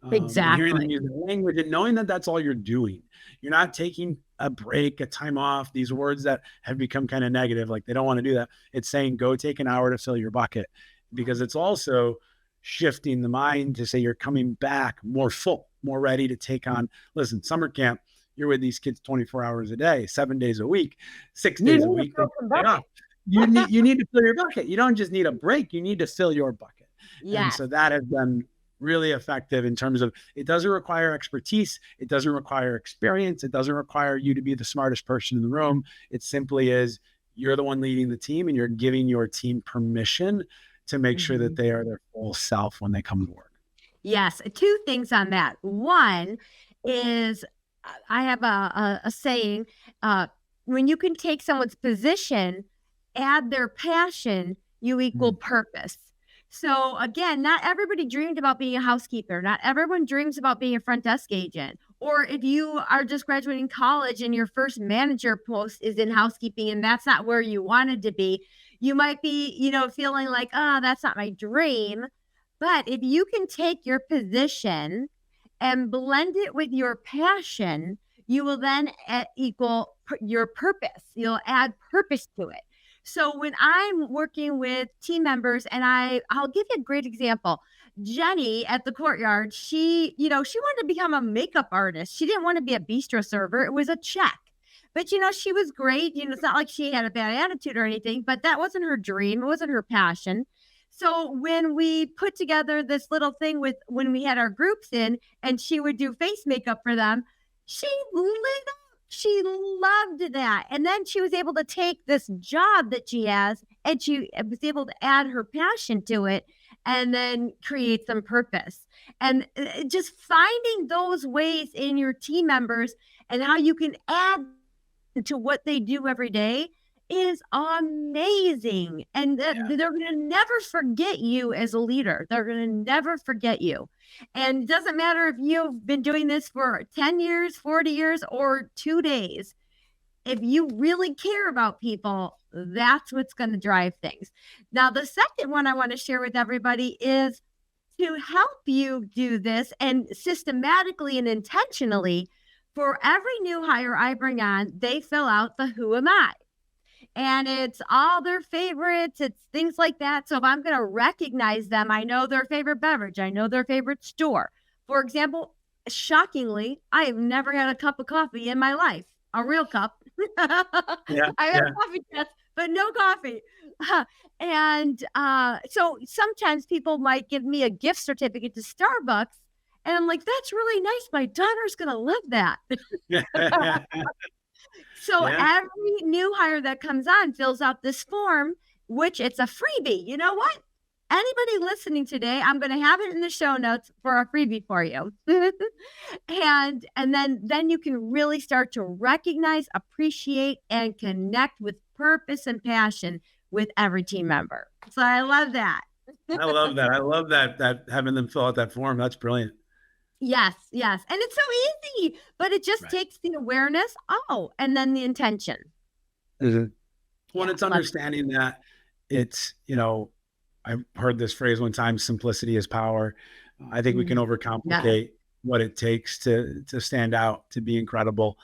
And hearing them use the language and knowing that that's all you're doing. You're not taking a break, a time off, these words that have become kind of negative, like they don't want to do that. It's saying, go take an hour to fill your bucket, because it's also shifting the mind to say you're coming back more full, more ready to take on. Listen, summer camp, you're with these kids 24 hours a day, 7 days a week, 6 days a week. You need to fill your bucket. You don't just need a break. You need to fill your bucket. Yes. And so that has been really effective in terms of, it doesn't require expertise. It doesn't require experience. It doesn't require you to be the smartest person in the room. It simply is, you're the one leading the team and you're giving your team permission to make sure that they are their full self when they come to work. Yes. 2 things on that. One is, I have a saying, when you can take someone's position, add their passion, you equal purpose. So again, not everybody dreamed about being a housekeeper. Not everyone dreams about being a front desk agent. Or if you are just graduating college and your first manager post is in housekeeping and that's not where you wanted to be, you might be, feeling like, oh, that's not my dream. But if you can take your position and blend it with your passion, you will then equal your purpose. You'll add purpose to it. So when I'm working with team members, and I'll give you a great example. Jenny at the Courtyard, she wanted to become a makeup artist. She didn't want to be a bistro server. It was a check. But, she was great. It's not like she had a bad attitude or anything, but that wasn't her dream. It wasn't her passion. So when we put together this little thing when we had our groups in and she would do face makeup for them, she lit up. She loved that. And then she was able to take this job that she has and she was able to add her passion to it and then create some purpose. And just finding those ways in your team members and how you can add to what they do every day is amazing. And they're going to never forget you as a leader. They're going to never forget you. And it doesn't matter if you've been doing this for 10 years, 40 years, or 2 days. If you really care about people, that's what's going to drive things. Now, the second one I want to share with everybody is to help you do this and systematically and intentionally. For every new hire I bring on, they fill out the who am I. And it's all their favorites. It's things like that. So if I'm going to recognize them, I know their favorite beverage. I know their favorite store. For example, shockingly, I have never had a cup of coffee in my life, a real cup. I have a coffee test, but no coffee. So sometimes people might give me a gift certificate to Starbucks. And I'm like, that's really nice. My daughter's going to love that. So every new hire that comes on fills out this form, which it's a freebie. You know what? Anybody listening today, I'm going to have it in the show notes for a freebie for you. and then you can really start to recognize, appreciate, and connect with purpose and passion with every team member. So I love that. I love that. I love that having them fill out that form. That's brilliant. Yes. And it's so easy, but it just takes the awareness. And then the intention. When it's understanding that it's, I've heard this phrase one time, simplicity is power. I think we can overcomplicate what it takes to stand out, to be incredible.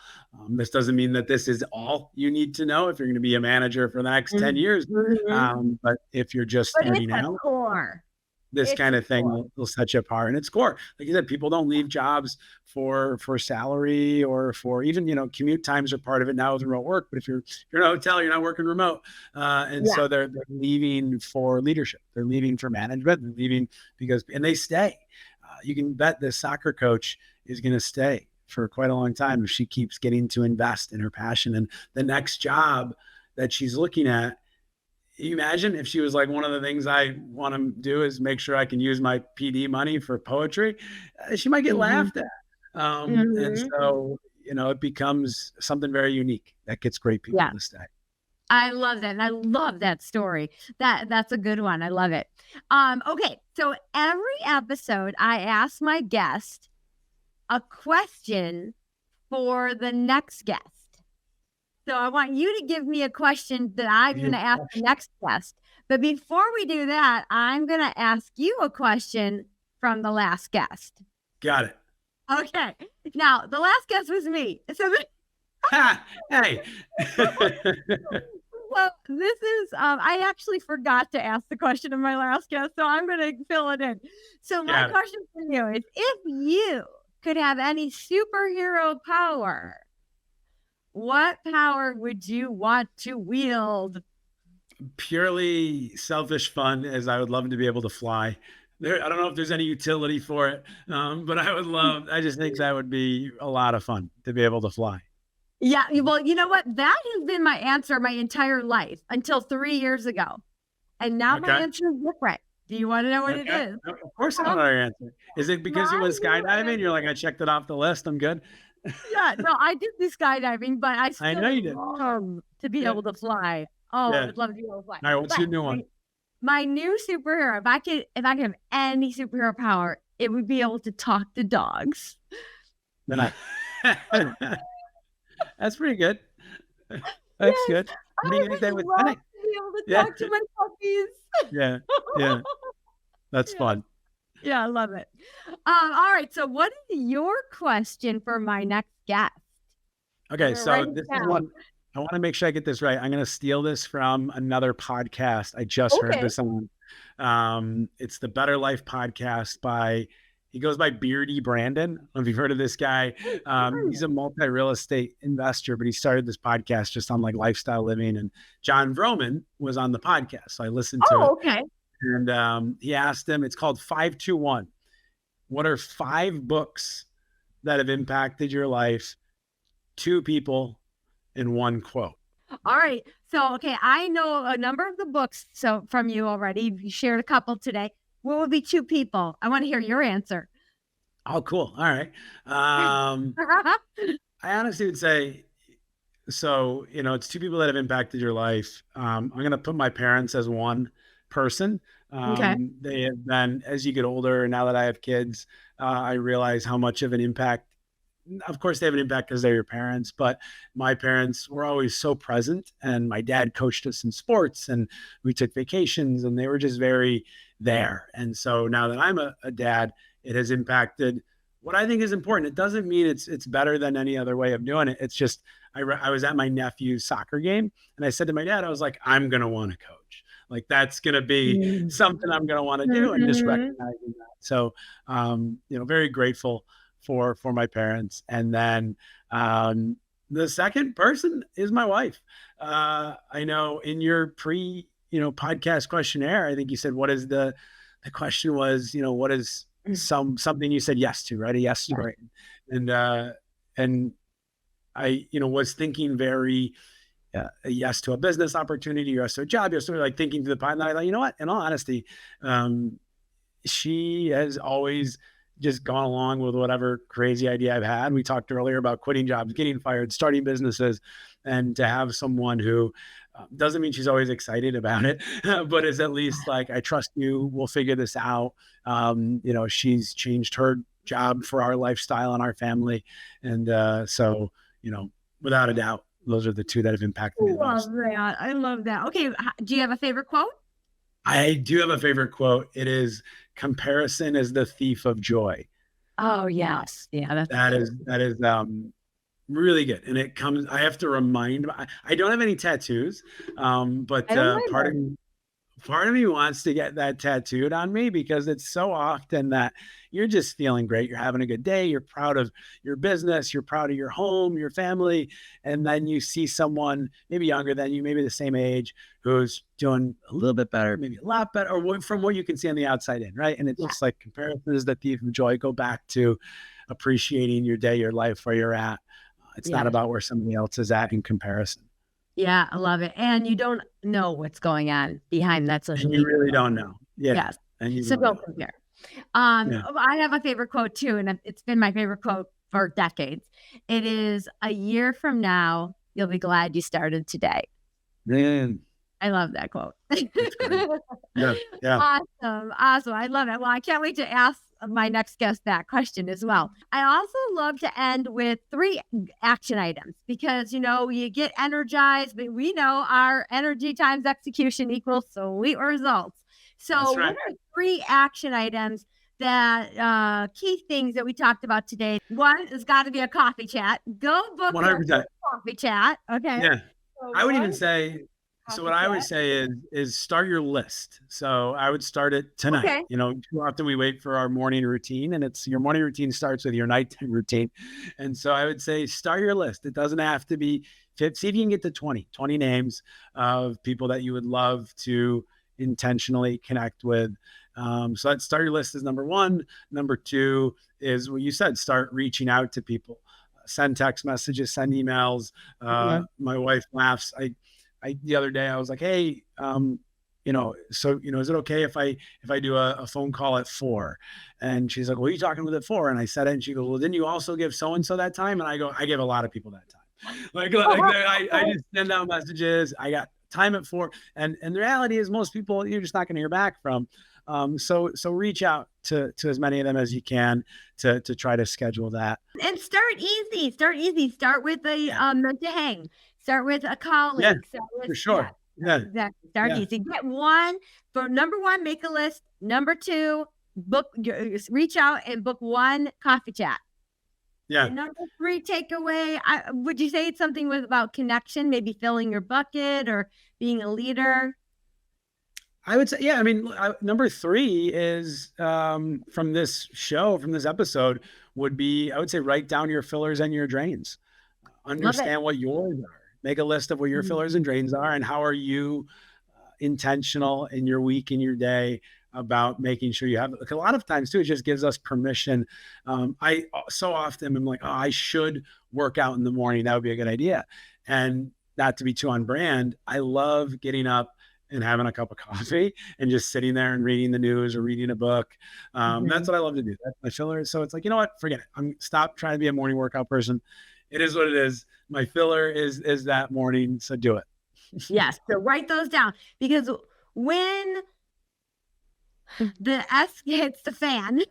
This doesn't mean that this is all you need to know if you're going to be a manager for the next 10 years. But if you're just starting out, this kind of thing will set you apart. And it's core. Like you said, people don't leave jobs for salary or for even, commute times are part of it now with remote work. But if you're in a hotel, you're not working remote. So they're leaving for leadership. They're leaving for management. They're leaving and they stay. You can bet this soccer coach is going to stay for quite a long time if she keeps getting to invest in her passion. And the next job that she's looking at, you imagine if she was like, one of the things I want to do is make sure I can use my PD money for poetry, she might get laughed at. And so, it becomes something very unique that gets great people to stay. I love that. And I love that story. That's a good one. I love it. Okay. So every episode I ask my guest a question for the next guest. So I want you to give me a question that I'm going to ask the next guest. But before we do that, I'm going to ask you a question from the last guest. Got it. Okay. Now, the last guest was me. So hey. Well, this is, I actually forgot to ask the question of my last guest, so I'm going to fill it in. So my question for you is, if you could have any superhero power, what power would you want to wield? Purely selfish fun, as I would love to be able to fly. I don't know if there's any utility for it, but I just think that would be a lot of fun to be able to fly. Yeah, well, you know what? That has been my answer my entire life until 3 years ago. And now my answer is different. Do you want to know what it is? Of course I know your answer. Is it because you went skydiving? You're like, I checked it off the list. I'm good. Yeah, no, I did do skydiving, but I know you did. Love to be able to fly. Oh, I would love to be able to fly. All right, what's your new one? My new superhero, if I could have any superhero power, it would be able to talk to dogs. That's pretty good. That's good. What do you think they would say? To be able to talk to my puppies. Yeah. That's fun. Yeah, I love it. All right. So what is your question for my next guest? Okay, so this is one. I want to make sure I get this right. I'm going to steal this from another podcast. I just heard this on. It's the Better Life podcast he goes by Beardy Brandon. I don't know if you've heard of this guy. He's a multi-real estate investor, but he started this podcast just on like lifestyle living. And John Vroman was on the podcast. So I listened to it. Okay. And he asked him, it's called 521. What are 5 books that have impacted your life? 2 people and 1 quote. All right. So, okay, I know a number of the books from you already. You shared a couple today. What would be 2 people? I want to hear your answer. Oh, cool. All right. I honestly would say, so, it's 2 people that have impacted your life. I'm going to put my parents as one person. They have been, as you get older, now that I have kids, I realize how much of an impact. Of course, they have an impact because they're your parents, but my parents were always so present, and my dad coached us in sports, and we took vacations, and they were just very there. And so now that I'm a dad, it has impacted what I think is important. It doesn't mean it's better than any other way of doing it. It's just, I was at my nephew's soccer game, and I said to my dad, I was like, I'm going to want to coach. Like, that's going to be something I'm going to want to do, and just recognizing that. So, very grateful for my parents. And then the second person is my wife. I know in your podcast questionnaire, I think you said, what is the question was, what is something you said yes to, right? A yes story. And I, was thinking very, a yes to a business opportunity, or yes to a job, sort of like thinking to the pot. And I thought, you know what, in all honesty, she has always just gone along with whatever crazy idea I've had. We talked earlier about quitting jobs, getting fired, starting businesses, and to have someone who doesn't mean she's always excited about it, but is at least like, I trust you, we'll figure this out. She's changed her job for our lifestyle and our family. And so, without a doubt, those are the 2 that have impacted me. I love that. Okay. Do you have a favorite quote? I do have a favorite quote. It is, comparison is the thief of joy. Oh, yes. Yeah. That is really good. And it comes, I have to remind, I don't have any tattoos, but part of me wants to get that tattooed on me, because it's so often that you're just feeling great. You're having a good day. You're proud of your business. You're proud of your home, your family. And then you see someone maybe younger than you, maybe the same age, who's doing a little bit better, maybe a lot better, or from what you can see on the outside in, right? And it's just like, comparison is the thief of joy. Go back to appreciating your day, your life, where you're at. It's not about where somebody else is at in comparison. Yeah, I love it. And you don't know what's going on behind that social media. You really don't know. Yeah. Yes. And so don't compare. I have a favorite quote too, and it's been my favorite quote for decades. It is, a year from now, you'll be glad you started today. Man, I love that quote. that's great. Yeah, yeah. Awesome. Awesome. I love it. Well, I can't wait to ask my next guest that question as well. I also love to end with 3 action items because, you get energized, but we know our energy times execution equals sweet results. So, That's right. what are 3 action items that key things that we talked about today? One has got to be a coffee chat. Go book your 100%. coffee chat. Okay. Yeah. So I would even one say, so what coffee I chat. always say is start your list. So I would start it tonight. Okay. Too often we wait for our morning routine, and it's your morning routine starts with your nighttime routine. And so I would say start your list. It doesn't have to be fit. See if you can get to 20 names of people that you would love to intentionally connect with. So that start your list is number 1. Number 2 is what you said, start reaching out to people. Send text messages, send emails. My wife laughs. The other day I was like, hey, is it okay if I do a phone call at 4? And she's like, well, are you talking with at 4? And I said it, and she goes, well, didn't you also give so and so that time? And I go, I give a lot of people that time. I just send out messages. I got time at 4, and the reality is most people you're just not going to hear back from. So reach out to as many of them as you can to try to schedule that. And start easy. Start with a meant to hang. Start with a colleague. Yeah, for sure. Yeah, exactly. Start easy. Get one. For number 1, make a list. Number 2, reach out and book 1 coffee chat. Yeah. And number 3 takeaway. Would you say it's something about connection, maybe filling your bucket or being a leader? I would say, yeah. I mean, number 3 is from this episode would be, I would say, write down your fillers and your drains. Understand what yours are. Make a list of what your fillers and drains are, and how are you intentional in your week, in your day, about making sure you have. Like a lot of times too, it just gives us permission. I so often am like, oh, I should work out in the morning. That would be a good idea. And not to be too on brand, I love getting up and having a cup of coffee and just sitting there and reading the news or reading a book. That's what I love to do. That's my filler. So it's like, you know what? Forget it. Stop trying to be a morning workout person. It is what it is. My filler is that morning. So do it. Yes. So write those down, because when the S hits the fan,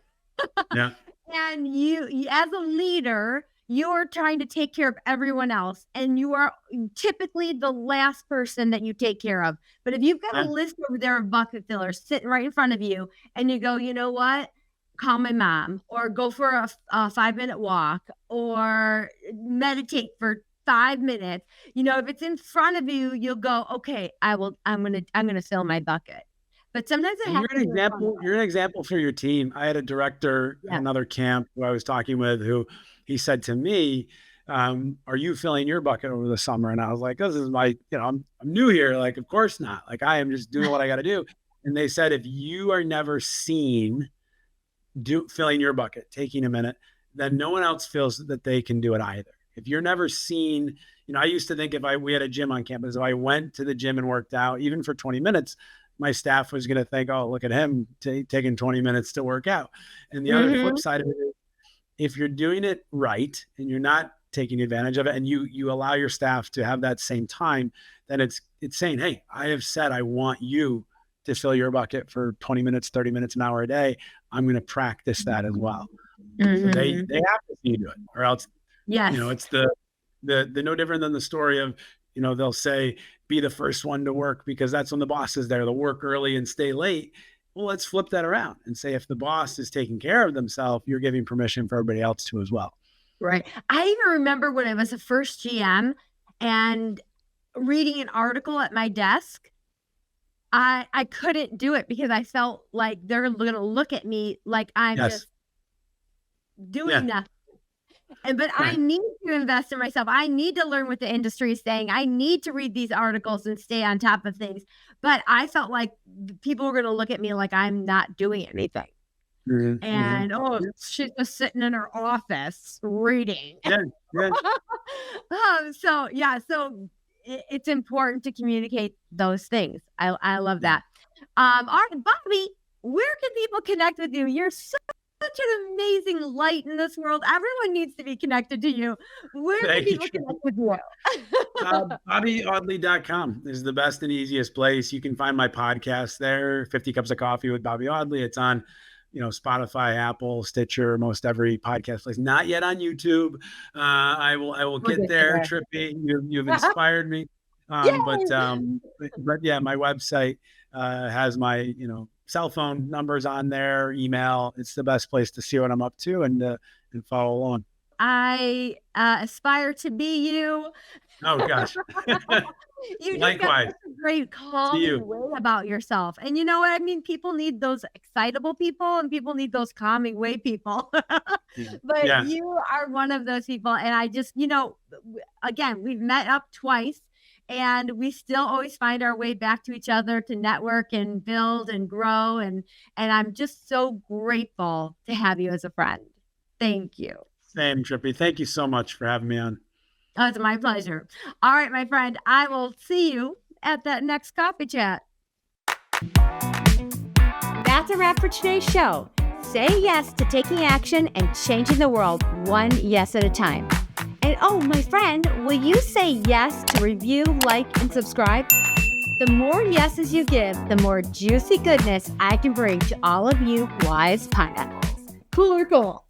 yeah, and you as a leader, you're trying to take care of everyone else, and you are typically the last person that you take care of. But if you've got a list over there of bucket fillers sitting right in front of you, and you go, you know what? Call my mom, or go for a 5-minute walk, or meditate for 5 minutes. If it's in front of you, you'll go, okay, I'm gonna fill my bucket. But sometimes you're an example for your team. I had a director at another camp who I was talking with, who he said to me, are you filling your bucket over the summer? And I was like, this is my, I'm new here. Like, of course not. Like, I am just doing what I got to do. And they said, if you are never seen filling your bucket, taking a minute, then no one else feels that they can do it either. If you're never seen, I used to think we had a gym on campus, if I went to the gym and worked out, even for 20 minutes, my staff was going to think, oh, look at him taking 20 minutes to work out. And the other flip side of it is, if you're doing it right and you're not taking advantage of it, and you allow your staff to have that same time, then it's saying, hey, I have said I want you to fill your bucket for 20 minutes, 30 minutes, an hour a day. I'm going to practice that as well. So they have to see you do it, or else, it's the no different than the story of, they'll say, be the first one to work, because that's when the boss is there. They'll work early and stay late. Well, let's flip that around and say, if the boss is taking care of themselves, you're giving permission for everybody else to as well. Right. I even remember when I was a first GM and reading an article at my desk, I couldn't do it because I felt like they're going to look at me like I'm just doing nothing. But I need to invest in myself. I need to learn what the industry is saying. I need to read these articles and stay on top of things. But I felt like people were going to look at me like I'm not doing anything. And she's just sitting in her office reading. So it's important to communicate those things. I love that. All right, Bobby, where can people connect with you? You're so such an amazing light in this world. Everyone needs to be connected to you. Where can people connect with you? BobbyAudley.com is the best and easiest place. You can find my podcast there, 50 Cups of Coffee with Bobby Audley. It's on, Spotify, Apple, Stitcher, most every podcast place. Not yet on YouTube. I will get there, Trippi. You've inspired me. But yeah, my website has my, cell phone numbers on there, email. It's the best place to see what I'm up to and follow along. I aspire to be you. Oh gosh. You likewise. Just got a great calming way about yourself. And you know what I mean? People need those excitable people and people need those calming way people. But you are one of those people. And I just, again, we've met up twice. And we still always find our way back to each other to network and build and grow. And I'm just so grateful to have you as a friend. Thank you. Same, Trippi. Thank you so much for having me on. Oh, it's my pleasure. All right, my friend. I will see you at that next coffee chat. That's a wrap for today's show. Say yes to taking action and changing the world one yes at a time. And oh, my friend, will you say yes to review, like, and subscribe? The more yeses you give, the more juicy goodness I can bring to all of you wise pineapples. Cool or cool?